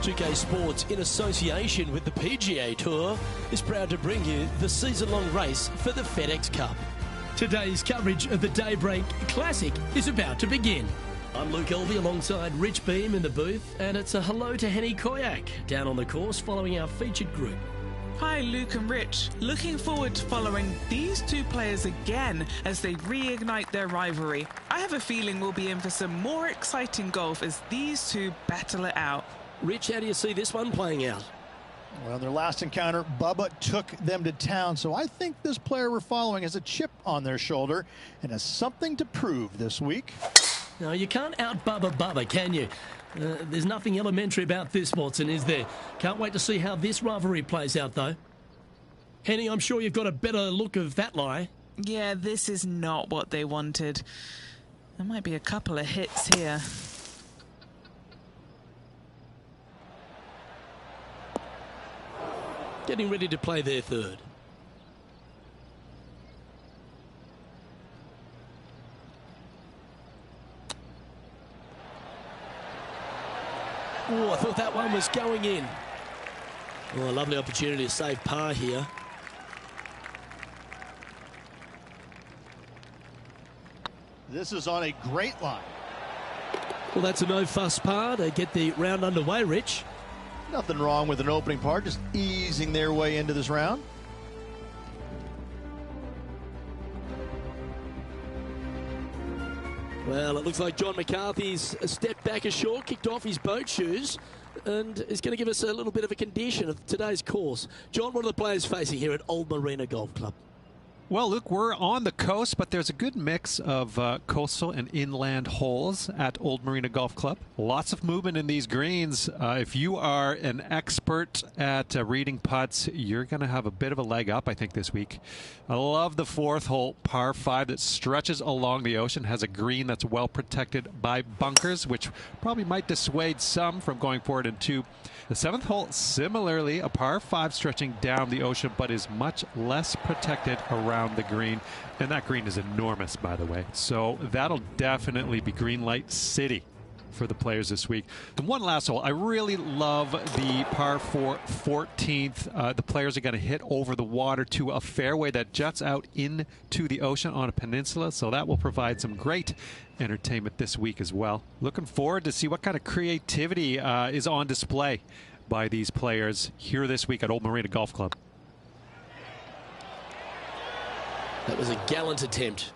2K Sports, in association with the PGA Tour, is proud to bring you the season-long race for the FedEx Cup. Today's coverage of the Daybreak Classic is about to begin. I'm Luke Elvey alongside Rich Beam in the booth, and it's a hello to Henny Koyak down on the course following our featured group. Hi Luke and Rich, looking forward to following these two players again as they reignite their rivalry. I have a feeling we'll be in for some more exciting golf as these two battle it out. Rich, how do you see this one playing out? Well, their last encounter, Bubba took them to town, so I think this player we're following has a chip on their shoulder and has something to prove this week. No, you can't out-Bubba, can you? There's nothing elementary about this, Watson, is there? Can't wait to see how this rivalry plays out, though. Henny, I'm sure you've got a better look of that lie. Yeah, this is not what they wanted. There might be a couple of hits here. Getting ready to play their third. Oh, I thought that one was going in. Oh, a lovely opportunity to save par here. This is on a great line. Well, that's a no-fuss par to get the round underway, Rich. Nothing wrong with an opening par, just easing their way into this round. Well, it looks like John McCarthy's stepped back ashore, kicked off his boat shoes, and is going to give us a little bit of a condition of today's course. John, what are the players facing here at Old Marina Golf Club? Well, Luke, we're on the coast, but there's a good mix of coastal and inland holes at Old Marina Golf Club. Lots of movement in these greens. If you are an expert at reading putts, you're going to have a bit of a leg up, I think, this week. I love the fourth hole, par 5, that stretches along the ocean, has a green that's well protected by bunkers, which probably might dissuade some from going forward into the 7th hole. Similarly, a par 5 stretching down the ocean, but is much less protected around the green. And that green is enormous, by the way. So that'll definitely be green light city for the players this week. And one last hole. I really love the par 4 14th. The players are going to hit over the water to a fairway that juts out into the ocean on a peninsula. So that will provide some great entertainment this week as well. Looking forward to see what kind of creativity is on display by these players here this week at Old Marina Golf Club. That was a gallant attempt.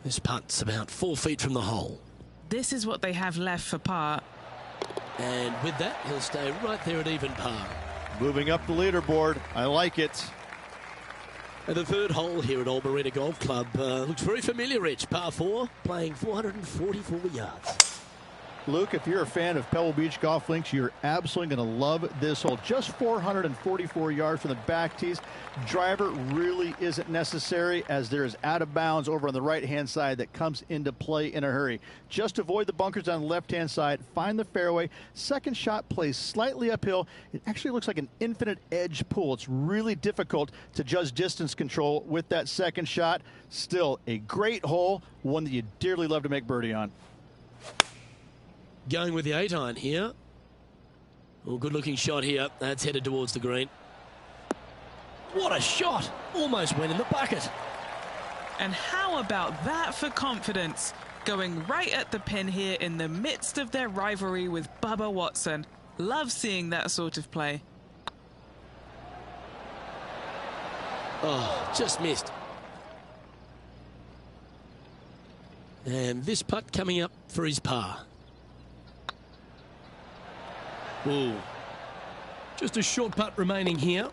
This putt's about 4 feet from the hole. This is what they have left for par. And with that, he'll stay right there at even par. Moving up the leaderboard. I like it. And the third hole here at Old Marina Golf Club looks very familiar, Rich. Par 4, playing 444 yards. Luke, if you're a fan of Pebble Beach Golf Links, you're absolutely going to love this hole. Just 444 yards from the back tees. Driver really isn't necessary, as there is out of bounds over on the right-hand side that comes into play in a hurry. Just avoid the bunkers on the left-hand side. Find the fairway. Second shot plays slightly uphill. It actually looks like an infinite edge pool. It's really difficult to judge distance control with that second shot. Still a great hole, one that you dearly love to make birdie on. Going with the 8-iron here. Oh, good looking shot here. That's headed towards the green. What a shot! Almost went in the bucket. And how about that for confidence? Going right at the pin here in the midst of their rivalry with Bubba Watson. Love seeing that sort of play. Oh, just missed. And this putt coming up for his par. Ooh. Just a short putt remaining here.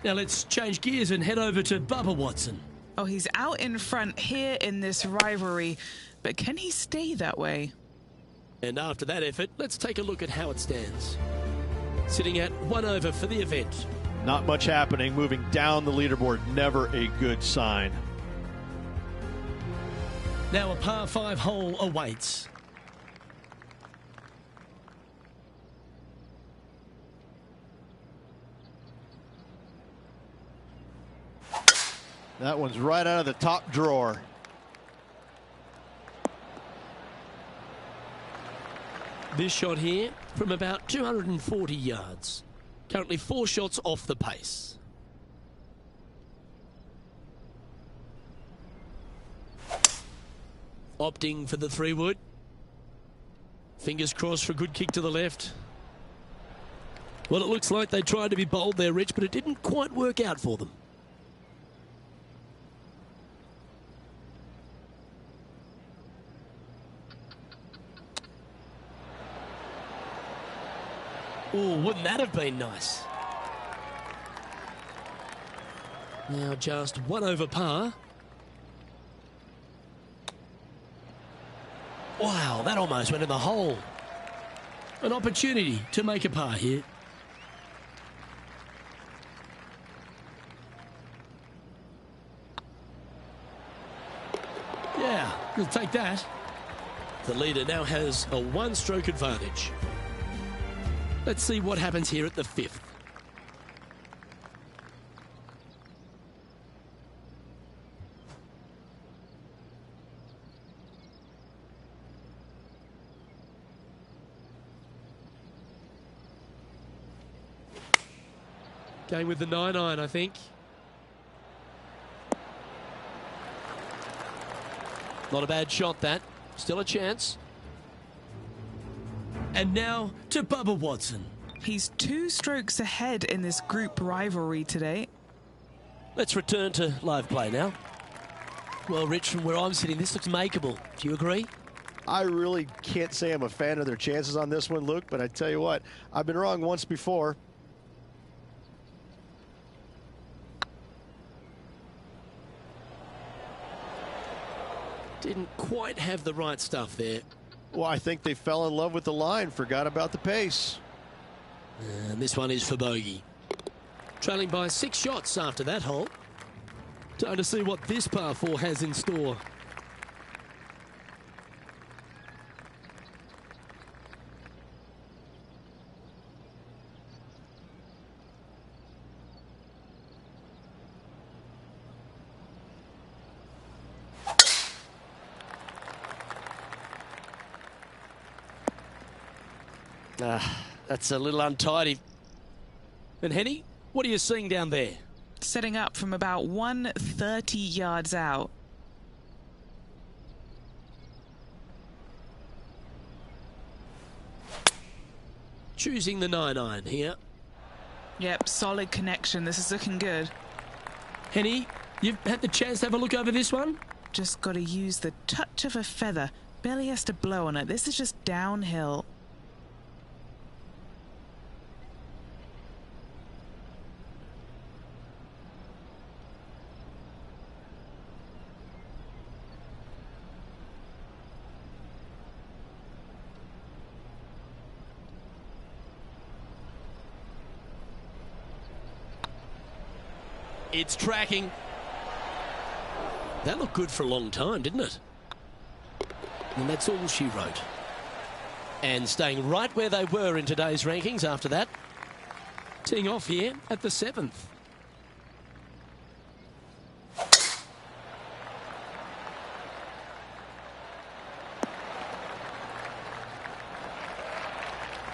Now let's change gears and head over to Bubba Watson. Oh, he's out in front here in this rivalry, but can he stay that way? And after that effort, let's take a look at how it stands. Sitting at 1 over for the event. Not much happening. Moving down the leaderboard, never a good sign. Now a par 5 hole awaits. That one's right out of the top drawer. This shot here from about 240 yards. Currently 4 shots off the pace. Opting for the 3-wood. Fingers crossed for a good kick to the left. Well, it looks like they tried to be bold there, Rich, but it didn't quite work out for them. Oh, wouldn't that have been nice? Now just 1 over par. Wow, that almost went in the hole. An opportunity to make a par here. Yeah, we'll take that. The leader now has a 1-stroke advantage. Let's see what happens here at the 5th. Going with the 9-iron, I think. Not a bad shot, that. Still a chance. And now to Bubba Watson. He's 2 strokes ahead in this group rivalry today. Let's return to live play now. Well, Rich, from where I'm sitting, this looks makeable. Do you agree? I really can't say I'm a fan of their chances on this one, Luke, but I tell you what, I've been wrong once before. Didn't quite have the right stuff there. Well, I think they fell in love with the line, forgot about the pace. And this one is for bogey. Trailing by 6 shots after that hole. Time to see what this par 4 has in store. That's a little untidy. And Henny, what are you seeing down there? Setting up from about 130 yards out. Choosing the 9-iron here. Yep, solid connection. This is looking good. Henny, you've had the chance to have a look over this one? Just got to use the touch of a feather. Barely has to blow on it. This is just downhill. It's tracking. That looked good for a long time, didn't it? And that's all she wrote. And staying right where they were in today's rankings after that. Teeing off here at the 7th.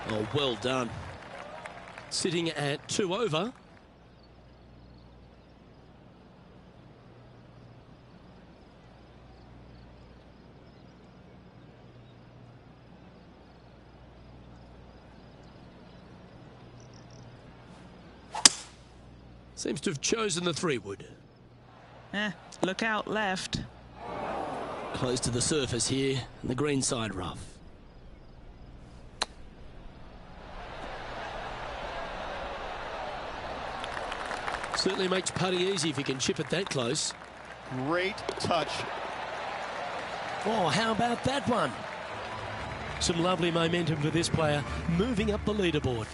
Oh, well done. Sitting at 2 over. Seems to have chosen the 3-wood. Look out left. Close to the surface here, and the green side rough. Certainly makes putting easy if you can chip it that close. Great touch. Oh, how about that one? Some lovely momentum for this player, moving up the leaderboard.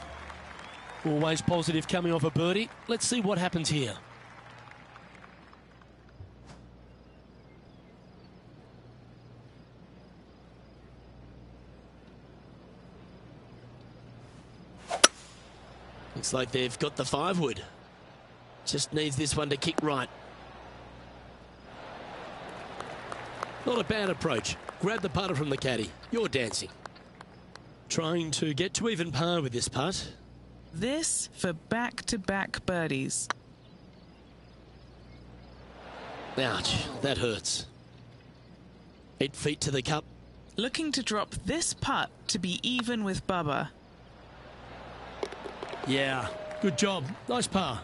Always positive coming off a birdie. Let's see what happens here. Looks like they've got the 5-wood. Just needs this one to kick right. Not a bad approach. Grab the putter from the caddy. You're dancing. Trying to get to even par with this putt. This for back-to-back birdies. Ouch, that hurts. 8 feet to the cup. Looking to drop this putt to be even with Bubba. Yeah, good job. Nice par.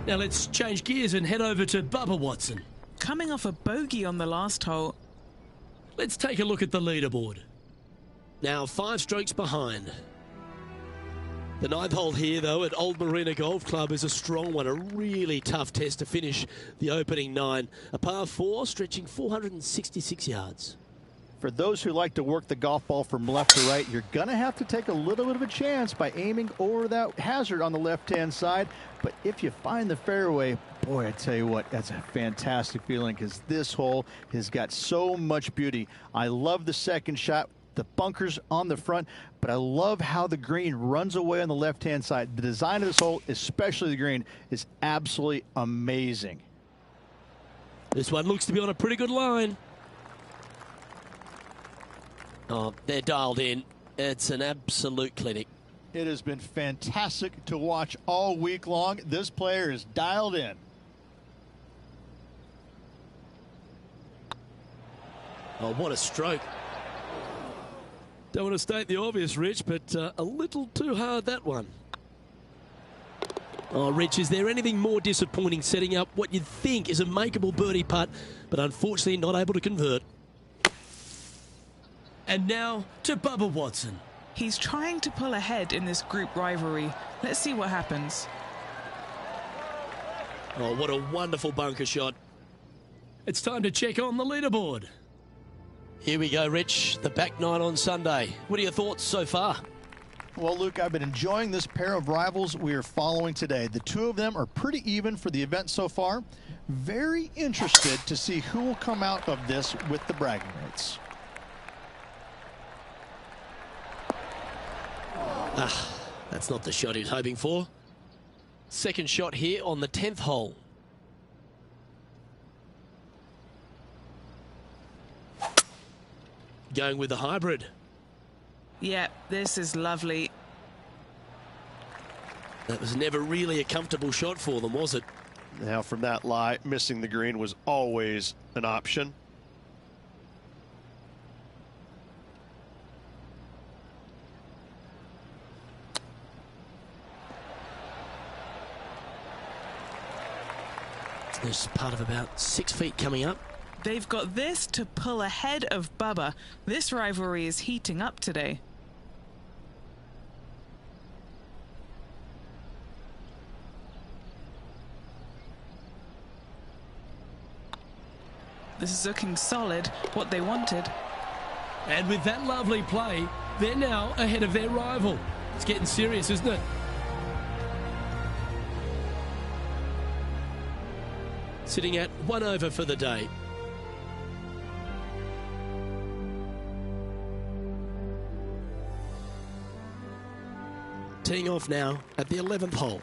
Now let's change gears and head over to Bubba Watson. Coming off a bogey on the last hole. Let's take a look at the leaderboard. Now 5 strokes behind. The 9th hole here, though, at Old Marina Golf Club is a strong one. A really tough test to finish the opening 9. A par 4 stretching 466 yards. For those who like to work the golf ball from left to right, you're going to have to take a little bit of a chance by aiming over that hazard on the left-hand side. But if you find the fairway, boy, I tell you what, that's a fantastic feeling because this hole has got so much beauty. I love the second shot, the bunkers on the front, but I love how the green runs away on the left-hand side. The design of this hole, especially the green, is absolutely amazing. This one looks to be on a pretty good line. Oh, they're dialed in. It's an absolute clinic. It has been fantastic to watch all week long. This player is dialed in. Oh, what a stroke. Don't want to state the obvious, Rich, but a little too hard, that one. Oh, Rich, is there anything more disappointing setting up what you'd think is a makeable birdie putt, but unfortunately not able to convert? And now to Bubba Watson. He's trying to pull ahead in this group rivalry. Let's see what happens. Oh, what a wonderful bunker shot. It's time to check on the leaderboard. Here we go, Rich. The back 9 on Sunday. What are your thoughts so far? Well, Luke, I've been enjoying this pair of rivals we are following today. The two of them are pretty even for the event so far. Very interested to see who will come out of this with the bragging rights. That's not the shot he's hoping for. Second shot here on the 10th hole. Going with the hybrid. Yeah, this is lovely. That was never really a comfortable shot for them, was it? Now from that lie, missing the green was always an option. There's part of about 6 feet coming up. They've got this to pull ahead of Bubba. This rivalry is heating up today. This is looking solid, what they wanted. And with that lovely play, they're now ahead of their rival. It's getting serious, isn't it? sitting at 1 over for the day. Teeing off now at the 11th hole.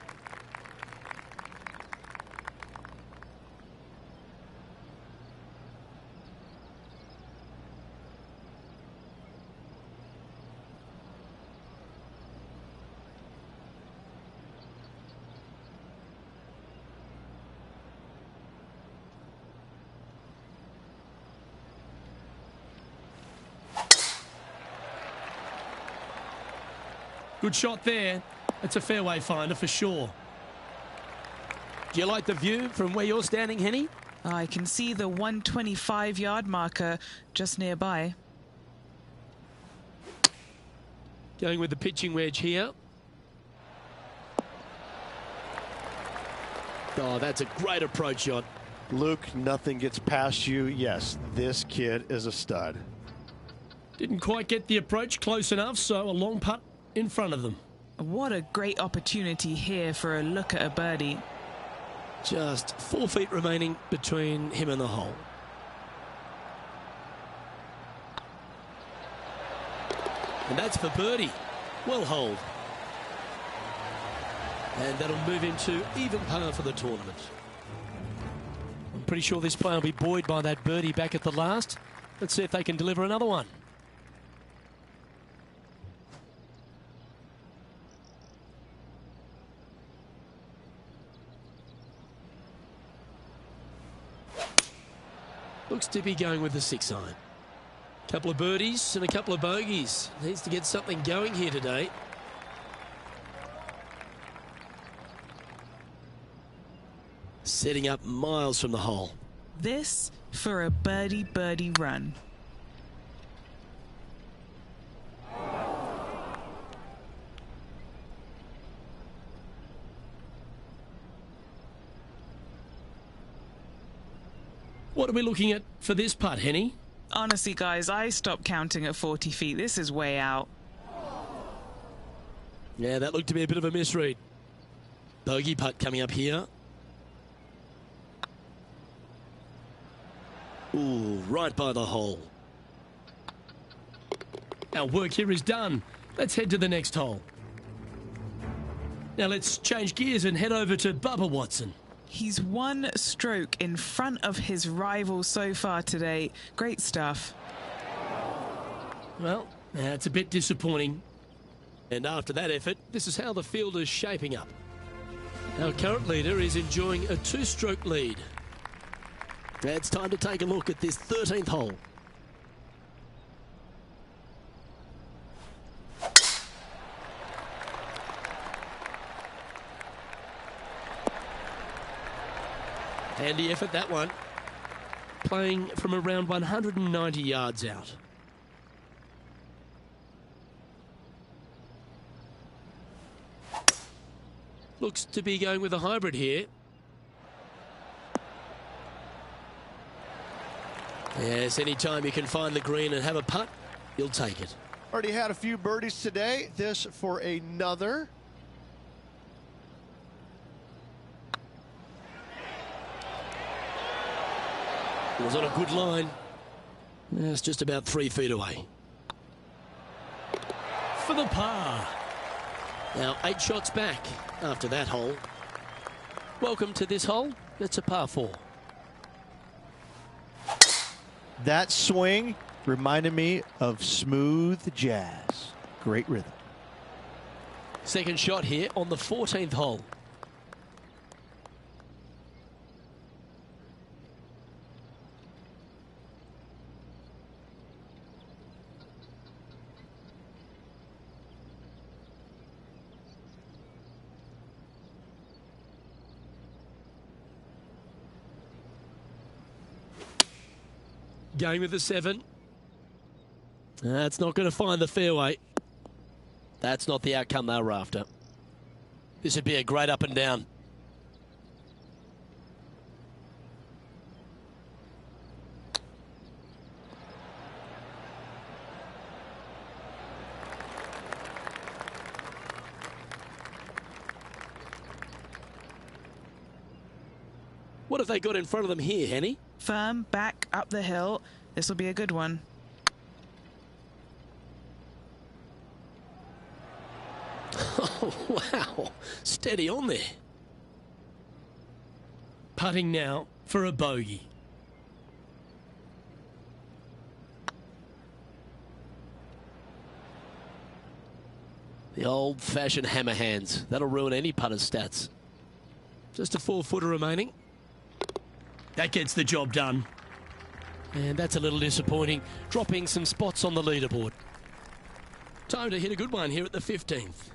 Good shot there. It's a fairway finder for sure. Do you like the view from where you're standing, Henny? I can see the 125-yard marker just nearby. Going with the pitching wedge here. Oh, that's a great approach shot. Luke, nothing gets past you. Yes, this kid is a stud. Didn't quite get the approach close enough, so a long putt in front of them. What a great opportunity here for a look at a birdie. Just 4 feet remaining between him and the hole. And that's for birdie. Well holed. And that'll move him to even par for the tournament. I'm pretty sure this player will be buoyed by that birdie back at the last. Let's see if they can deliver another one. Looks to be going with the 6-iron. Couple of birdies and a couple of bogeys. Needs to get something going here today. Setting up miles from the hole. This for a birdie run. What are we looking at for this putt, Henny? Honestly, guys, I stopped counting at 40 feet. This is way out. Yeah, that looked to be a bit of a misread. Bogey putt coming up here. Ooh, right by the hole. Our work here is done. Let's head to the next hole. Now let's change gears and head over to Bubba Watson. He's 1 stroke in front of his rival so far today. Great stuff. Well, that's a bit disappointing. And after that effort, this is how the field is shaping up. Our current leader is enjoying a 2-stroke lead. It's time to take a look at this 13th hole. Handy effort, that one. Playing from around 190 yards out. Looks to be going with a hybrid here. Yes, anytime you can find the green and have a putt, you'll take it. Already had a few birdies today. This for another. It was on a good line. It's just about 3 feet away. For the par. Now 8 shots back after that hole. Welcome to this hole. It's a par 4. That swing reminded me of smooth jazz. Great rhythm. Second shot here on the 14th hole. Going with the 7. That's not going to find the fairway. That's not the outcome they were after. This would be a great up and down. What have they got in front of them here, Henny? Firm back up the hill. This will be a good one. Oh, wow. Steady on there. Putting now for a bogey. The old-fashioned hammer hands. That'll ruin any putter's stats. Just a 4-footer remaining. That gets the job done. And that's a little disappointing, dropping some spots on the leaderboard. Time to hit a good one here at the 15th.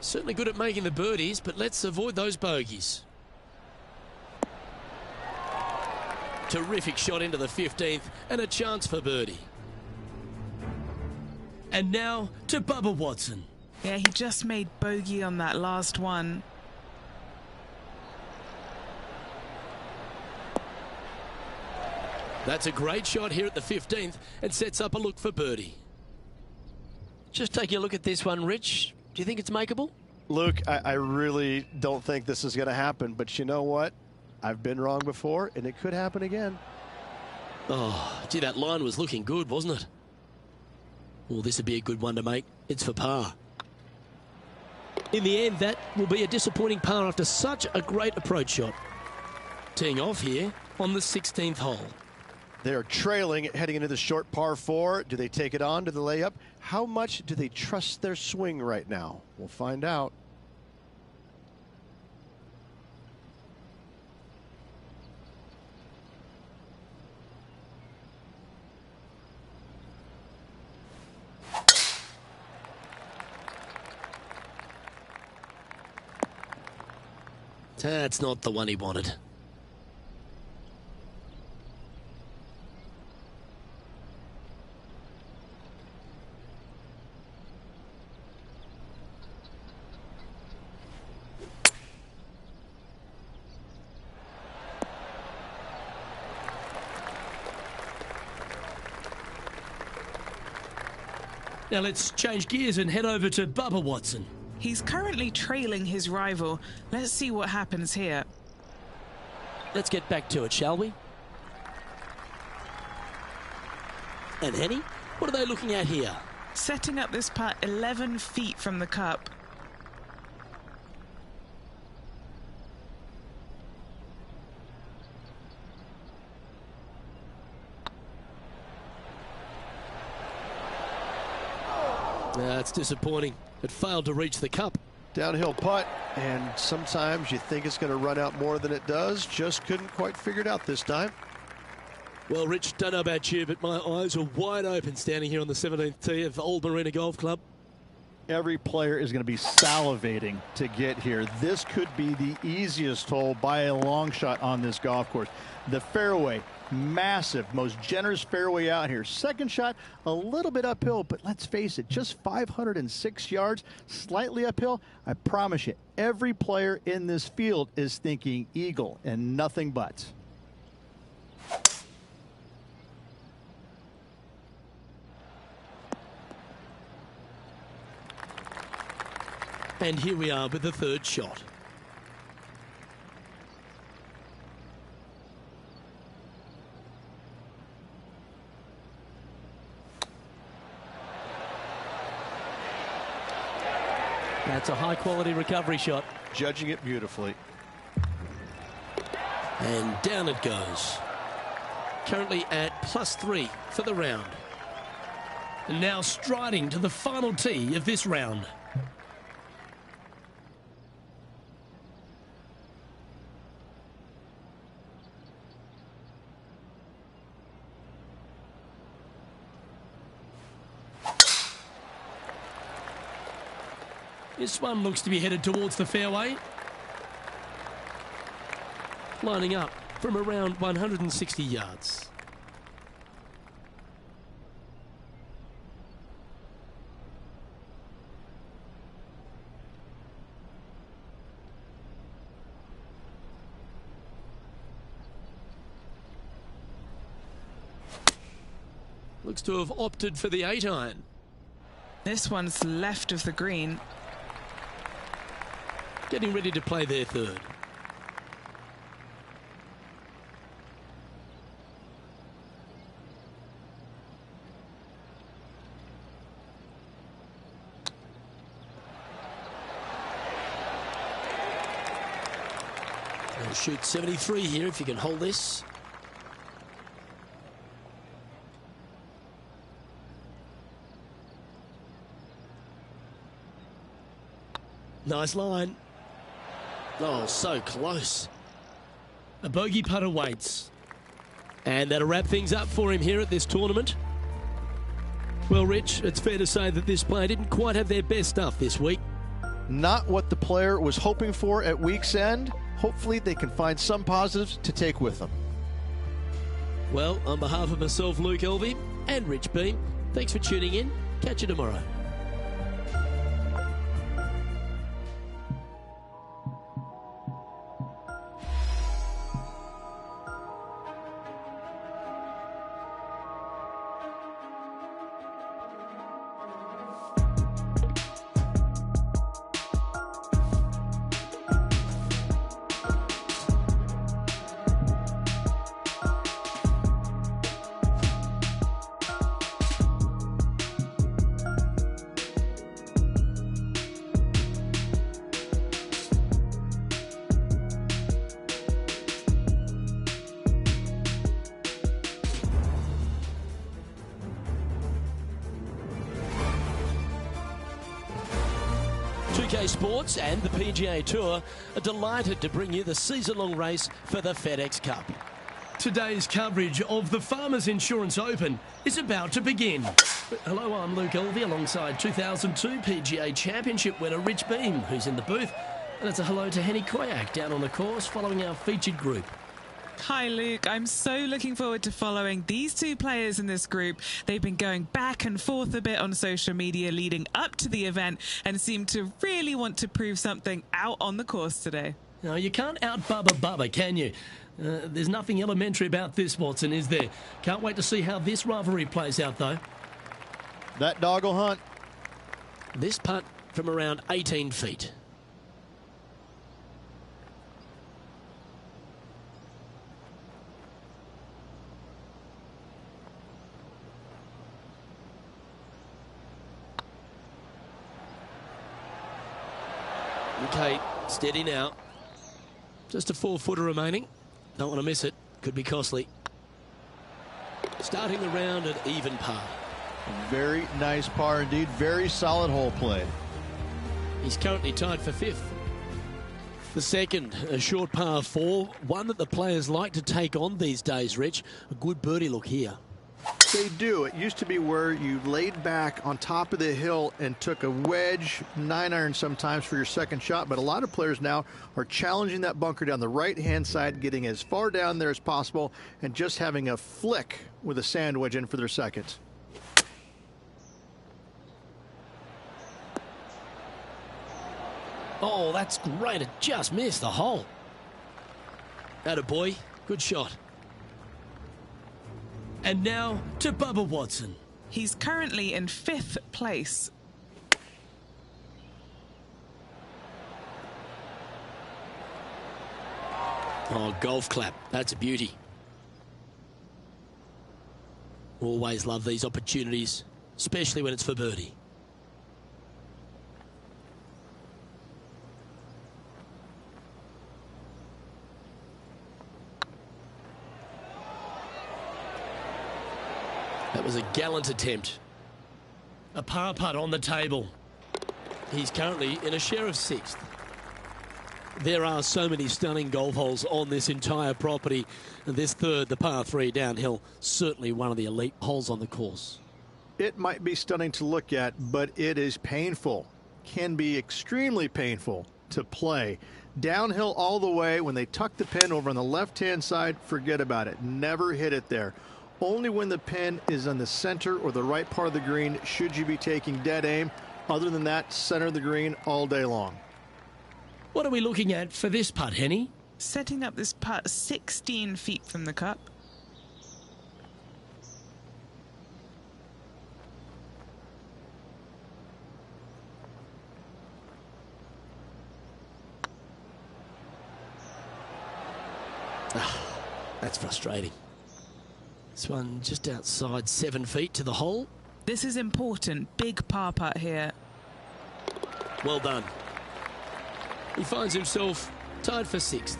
Certainly good at making the birdies, but let's avoid those bogeys. Terrific shot into the 15th and a chance for birdie. And now to Bubba Watson. Yeah, he just made bogey on that last one. That's a great shot here at the 15th and sets up a look for birdie. Just taking a look at this one, Rich. Do you think it's makeable? Luke, I really don't think this is going to happen, but you know what? I've been wrong before, and it could happen again. Oh, gee, that line was looking good, wasn't it? Well, this would be a good one to make. It's for par. In the end, that will be a disappointing par after such a great approach shot. Teeing off here on the 16th hole. They're trailing heading into the short par 4. Do they take it on to the layup? How much do they trust their swing right now? We'll find out. That's not the one he wanted. Now let's change gears and head over to Bubba Watson. He's currently trailing his rival. Let's see what happens here. Let's get back to it, shall we? And Henny, what are they looking at here? Setting up this putt 11 feet from the cup. That's disappointing. It failed to reach the cup. Downhill putt, and sometimes you think it's going to run out more than it does. Just couldn't quite figure it out this time. Well, Rich, don't know about you, but my eyes are wide open standing here on the 17th tee of Old Marina Golf Club. Every player is going to be salivating to get here. This could be the easiest hole by a long shot on this golf course. The fairway, massive, most generous fairway out here. Second shot, a little bit uphill, but let's face it, just 506 yards, slightly uphill. I promise you, every player in this field is thinking eagle and nothing but. And here we are with the third shot. That's a high-quality recovery shot. Judging it beautifully. And down it goes. Currently at +3 for the round. And now striding to the final tee of this round. This one looks to be headed towards the fairway. Lining up from around 160 yards. Looks to have opted for the 8-iron. This one's left of the green. Getting ready to play their third. They'll shoot 73 here if you can hold this. Nice line. Oh, so close. A bogey putt awaits. And that'll wrap things up for him here at this tournament. Well, Rich, it's fair to say that this player didn't quite have their best stuff this week. Not what the player was hoping for at week's end. Hopefully they can find some positives to take with them. Well, on behalf of myself, Luke Elvey, and Rich Beem, thanks for tuning in. Catch you tomorrow. Sports and the PGA Tour are delighted to bring you the season-long race for the FedEx Cup. Today's coverage of the Farmers Insurance Open is about to begin. Hello, I'm Luke Elvey alongside 2002 PGA Championship winner Rich Beem, who's in the booth. And it's a hello to Henny Koyak down on the course following our featured group. Hi Luke, I'm so looking forward to following these two players in this group. They've been going back and forth a bit on social media leading up to the event and seem to really want to prove something out on the course today. No, you can't out-Bubba, can you? There's nothing elementary about this, Watson, is there? Can't wait to see how this rivalry plays out, though. That dog will hunt. This putt from around 18 feet. Okay, steady now. Just a 4-footer remaining. Don't want to miss it. Could be costly. Starting the round at even par. Very nice par indeed. Very solid hole play. He's currently tied for 5th. The second, a short par 4. One that the players like to take on these days, Rich. A good birdie look here. They do. It used to be where you laid back on top of the hill and took a wedge, 9-iron sometimes for your second shot, but a lot of players now are challenging that bunker down the right-hand side, getting as far down there as possible, and just having a flick with a sand wedge in for their second. Oh, that's great. It just missed the hole. Attaboy. Good shot. And now to Bubba Watson. He's currently in 5th place. Oh, golf clap. That's a beauty. Always love these opportunities, especially when it's for birdie. That was a gallant attempt. A par putt on the table. He's currently in a share of 6th. There are so many stunning golf holes on this entire property. And this third, the par 3 downhill, certainly one of the elite holes on the course. It might be stunning to look at, but it is painful. Can be extremely painful to play. Downhill all the way. When they tuck the pin over on the left-hand side, forget about it. Never hit it there. Only when the pin is on the center or the right part of the green should you be taking dead aim. Other than that, center of the green all day long. What are we looking at for this putt, Henny? Setting up this putt 16 feet from the cup. That's frustrating. This one just outside 7 feet to the hole. This is important. Big par putt here. Well done. He finds himself tied for 6th.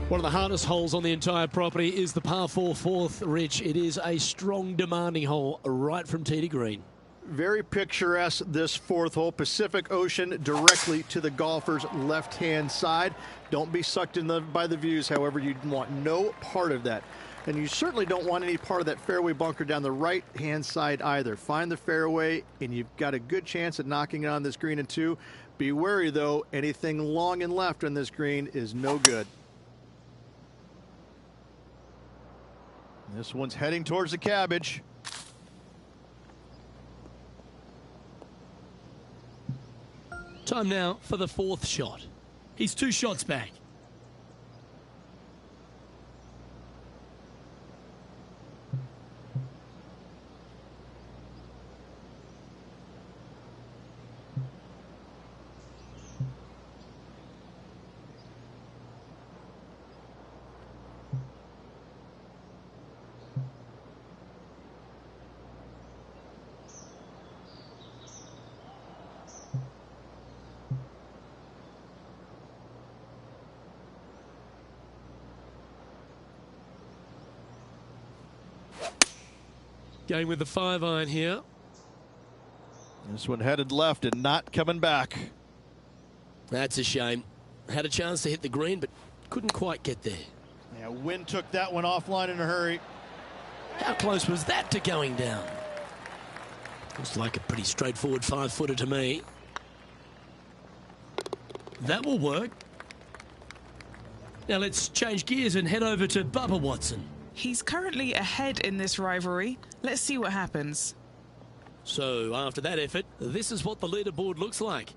One of the hardest holes on the entire property is the par 4 4th, Rich. It is a strong, demanding hole right from tee to green. Very picturesque, this 4th hole. Pacific Ocean directly to the golfer's left-hand side. Don't be sucked in by the views, however. You want no part of that. And you certainly don't want any part of that fairway bunker down the right-hand side either. Find the fairway, and you've got a good chance at knocking it on this green in 2. Be wary, though. Anything long and left on this green is no good. This one's heading towards the cabbage. Time now for the 4th shot. He's 2 shots back. Going with the 5-iron here. This one headed left and not coming back. That's a shame. Had a chance to hit the green, but couldn't quite get there. Yeah, wind took that one offline in a hurry. How close was that to going down? Looks like a pretty straightforward 5-footer to me. That will work. Now let's change gears and head over to Bubba Watson. He's currently ahead in this rivalry. Let's see what happens. So after that effort, this is what the leaderboard looks like.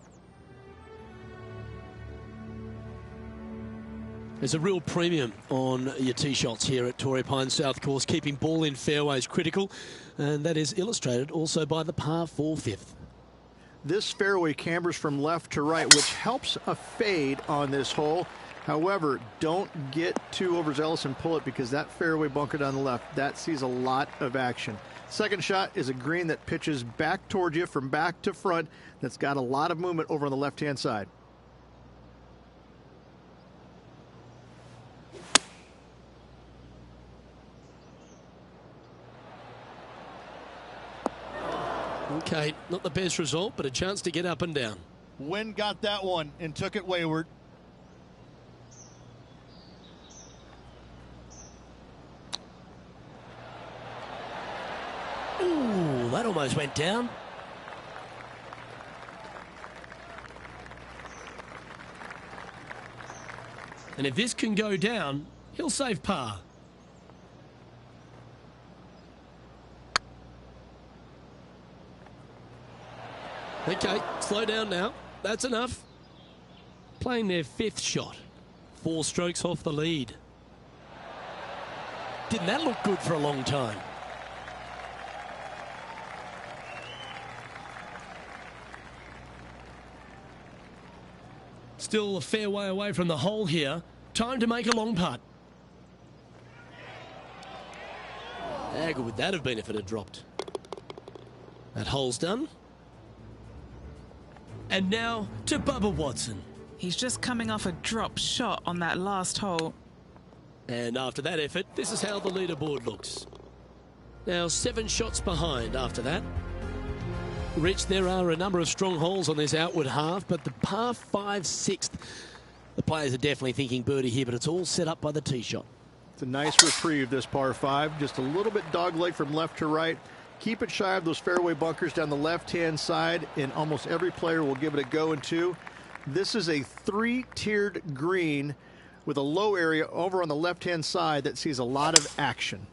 There's a real premium on your tee shots here at Torrey Pines South Course. Keeping ball in fairways critical, and that is illustrated also by the par 4 5th. This fairway cambers from left to right, which helps a fade on this hole. However, don't get too overzealous and pull it, because that fairway bunker down the left, that sees a lot of action. Second shot is a green that pitches back towards you from back to front. That's got a lot of movement over on the left-hand side. Okay, not the best result, but a chance to get up and down. Wind got that one and took it wayward. Ooh, that almost went down. And if this can go down, he'll save par. Okay, slow down now. That's enough. Playing their 5th shot. 4 strokes off the lead. Didn't that look good for a long time? Still a fair way away from the hole here. Time to make a long putt. How good would that have been if it had dropped? That hole's done. And now to Bubba Watson. He's just coming off a drop shot on that last hole. And after that effort, this is how the leaderboard looks. Now 7 shots behind after that. Rich, there are a number of strong holes on this outward half, but the par 5 6th, the players are definitely thinking birdie here, but it's all set up by the tee shot. It's a nice reprieve, this par 5. Just a little bit dogleg from left to right. Keep it shy of those fairway bunkers down the left-hand side, and almost every player will give it a go in 2. This is a 3-tiered green with a low area over on the left-hand side that sees a lot of action.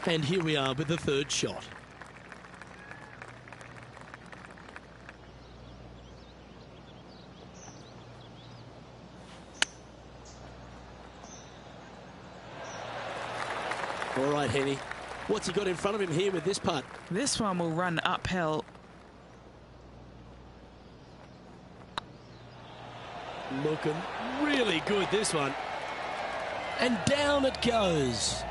And here we are with the 3rd shot. All right, Henny. What's he got in front of him here with this putt? This one will run uphill. Looking really good, this one. And down it goes.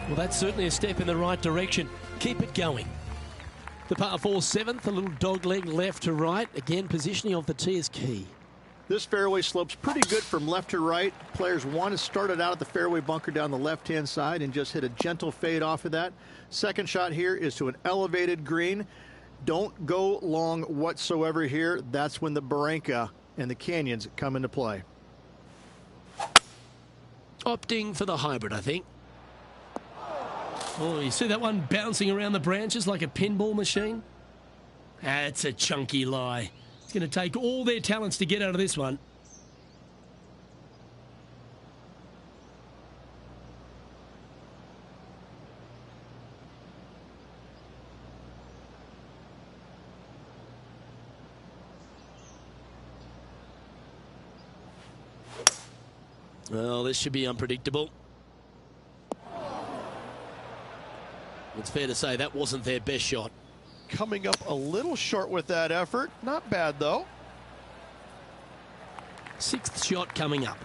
Well, that's certainly a step in the right direction. Keep it going. The par 4 seventh, a little dog leg left to right. Again, positioning of the tee is key. This fairway slopes pretty good from left to right. Players want to start it out at the fairway bunker down the left-hand side and just hit a gentle fade off of that. Second shot here is to an elevated green. Don't go long whatsoever here. That's when the Barranca and the canyons come into play. Opting for the hybrid, I think. Oh, you see that one bouncing around the branches like a pinball machine? That's a chunky lie. It's going to take all their talents to get out of this one. Well, this should be unpredictable. It's fair to say that wasn't their best shot. Coming up a little short with that effort. Not bad, though. Sixth shot coming up.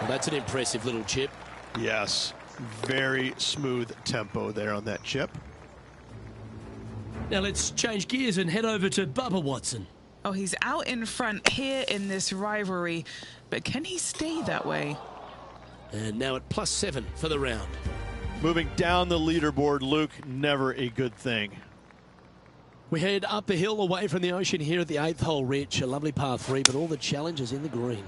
Well, that's an impressive little chip. Yes. Very smooth tempo there on that chip. Now let's change gears and head over to Bubba Watson. Oh, he's out in front here in this rivalry, but can he stay that way? And now at +7 for the round. Moving down the leaderboard, Luke, never a good thing. We head up the hill away from the ocean here at the 8th hole, Rich. A lovely par 3, but all the challenges in the green.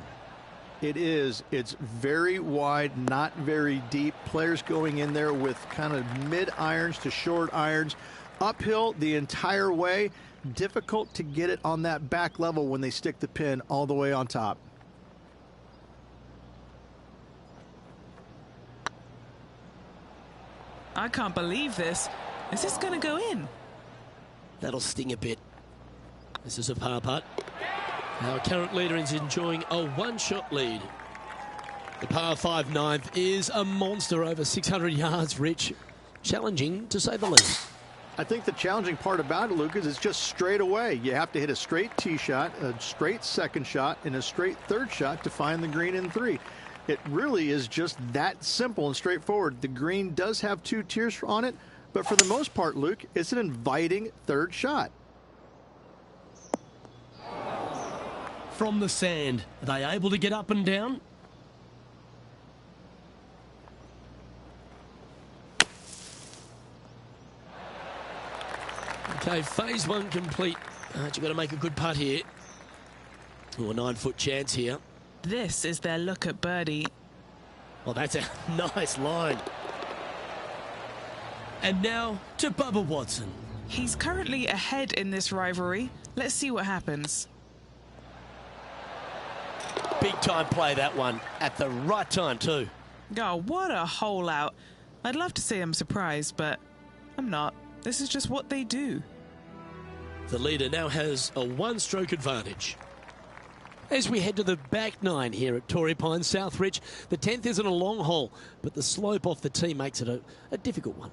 It is. It's very wide, not very deep. Players going in there with kind of mid irons to short irons. Uphill the entire way. Difficult to get it on that back level when they stick the pin all the way on top. I can't believe this. Is this going to go in? That'll sting a bit. This is a par putt. Our current leader is enjoying a one-shot lead. The par 5 ninth is a monster over 600 yards, Rich. Challenging, to say the least. I think the challenging part about it, Luke, is it's just straight away. You have to hit a straight tee shot, a straight second shot, and a straight third shot to find the green in 3. It really is just that simple and straightforward. The green does have 2 tiers on it, but for the most part, Luke, it's an inviting third shot. From the sand, are they able to get up and down? Okay, phase 1 complete. You've got to make a good putt here. Oh, a 9-foot chance here. This is their look at birdie. Well, that's a nice line. And now to Bubba Watson. He's currently ahead in this rivalry. Let's see what happens. Big time play, that one. At the right time, too. Oh, what a hole out. I'd love to say I'm surprised, but I'm not. This is just what they do. The leader now has a 1-stroke advantage. As we head to the back 9 here at Torrey Pines South Ridge, the 10th isn't a long hole, but the slope off the tee makes it a difficult one.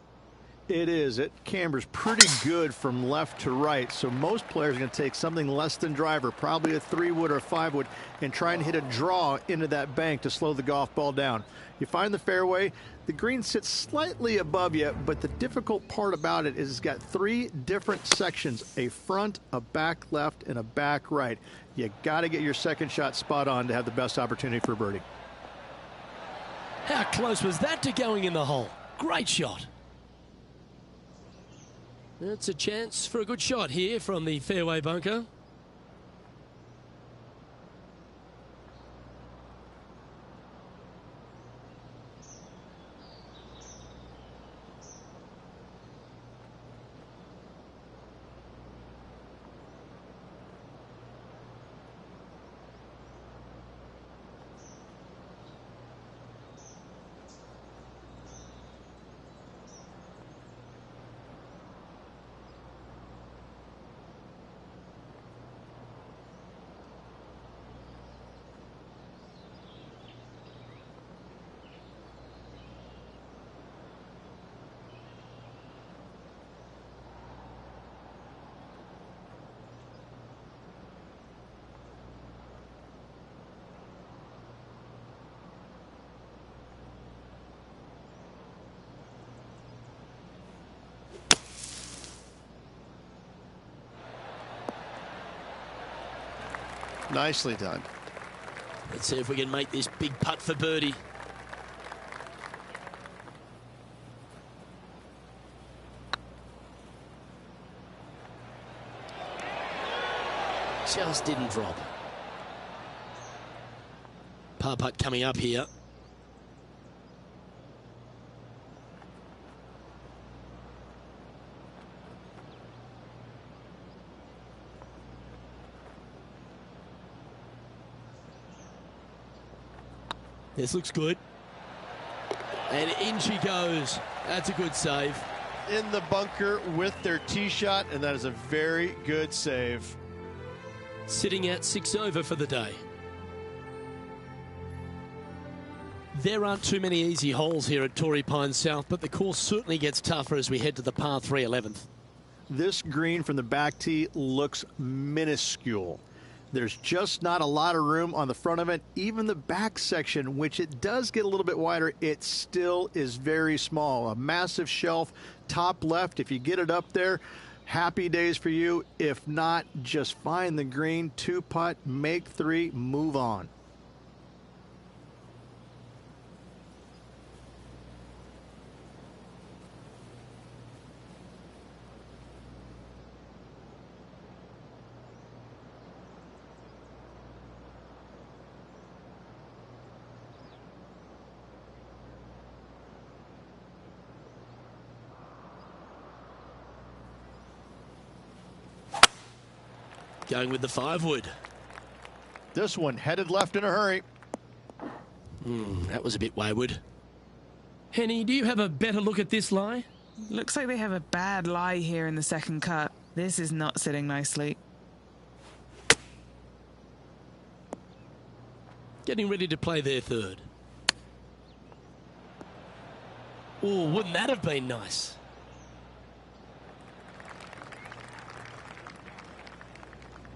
It is. It cambers pretty good from left to right, so most players are going to take something less than driver, probably a 3-wood or a 5-wood, and try and hit a draw into that bank to slow the golf ball down. You find the fairway, the green sits slightly above you, but the difficult part about it is it's got 3 different sections, a front, a back left, and a back right. You got to get your second shot spot on to have the best opportunity for a birdie. How close was that to going in the hole? Great shot. That's a chance for a good shot here from the fairway bunker. Nicely done. Let's see if we can make this big putt for birdie. Just didn't drop. Par putt coming up here. This looks good. And in she goes. That's a good save. In the bunker with their tee shot, and that is a very good save. Sitting at 6 over for the day. There aren't too many easy holes here at Torrey Pines South, but the course certainly gets tougher as we head to the par 3 11th. This green from the back tee looks minuscule. There's just not a lot of room on the front of it. Even the back section, which it does get a little bit wider, it still is very small. A massive shelf, top left. If you get it up there, happy days for you. If not, just find the green, 2-putt, make 3, move on. Going with the 5-wood. This one headed left in a hurry. That was a bit wayward. Henny, do you have a better look at this lie? Looks like they have a bad lie here in the second cut. This is not sitting nicely. Getting ready to play their third. Oh, wouldn't that have been nice?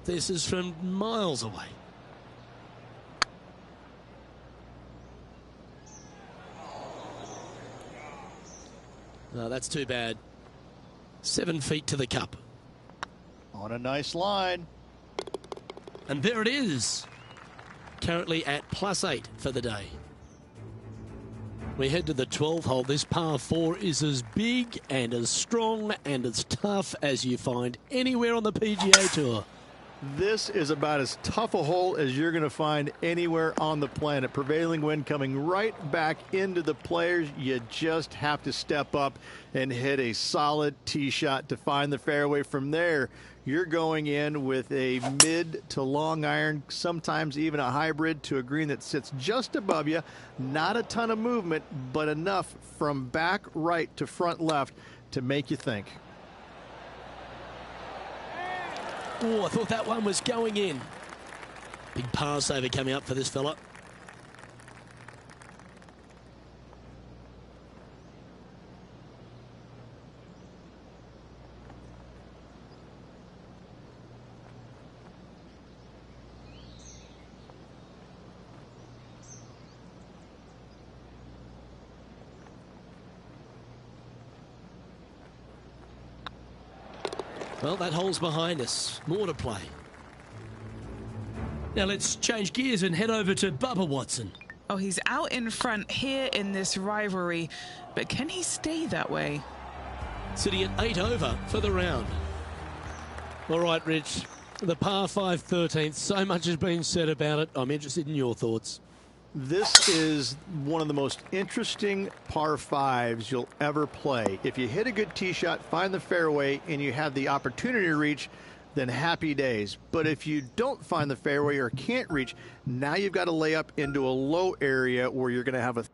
This is from miles away. No, that's too bad. 7 feet to the cup. On a nice line. And there it is. Currently at +8 for the day. We head to the 12th hole. This par 4 is as big and as strong and as tough as you find anywhere on the PGA Tour. This is about as tough a hole as you're going to find anywhere on the planet. Prevailing wind coming right back into the players. You just have to step up and hit a solid tee shot to find the fairway. From there, you're going in with a mid to long iron, sometimes even a hybrid, to a green that sits just above you. Not a ton of movement, but enough from back right to front left to make you think. Oh, I thought that one was going in. Big par saver coming up for this fella. Well, that hole's behind us. More to play. Now let's change gears and head over to Bubba Watson. Oh, he's out in front here in this rivalry, but can he stay that way? Sitting at 8 over for the round. All right, Rich. The par 5 13th. So much has been said about it. I'm interested in your thoughts. This is one of the most interesting par 5s you'll ever play. If you hit a good tee shot, find the fairway, and you have the opportunity to reach, then happy days. But if you don't find the fairway or can't reach, now you've got to lay up into a low area where you're going to have a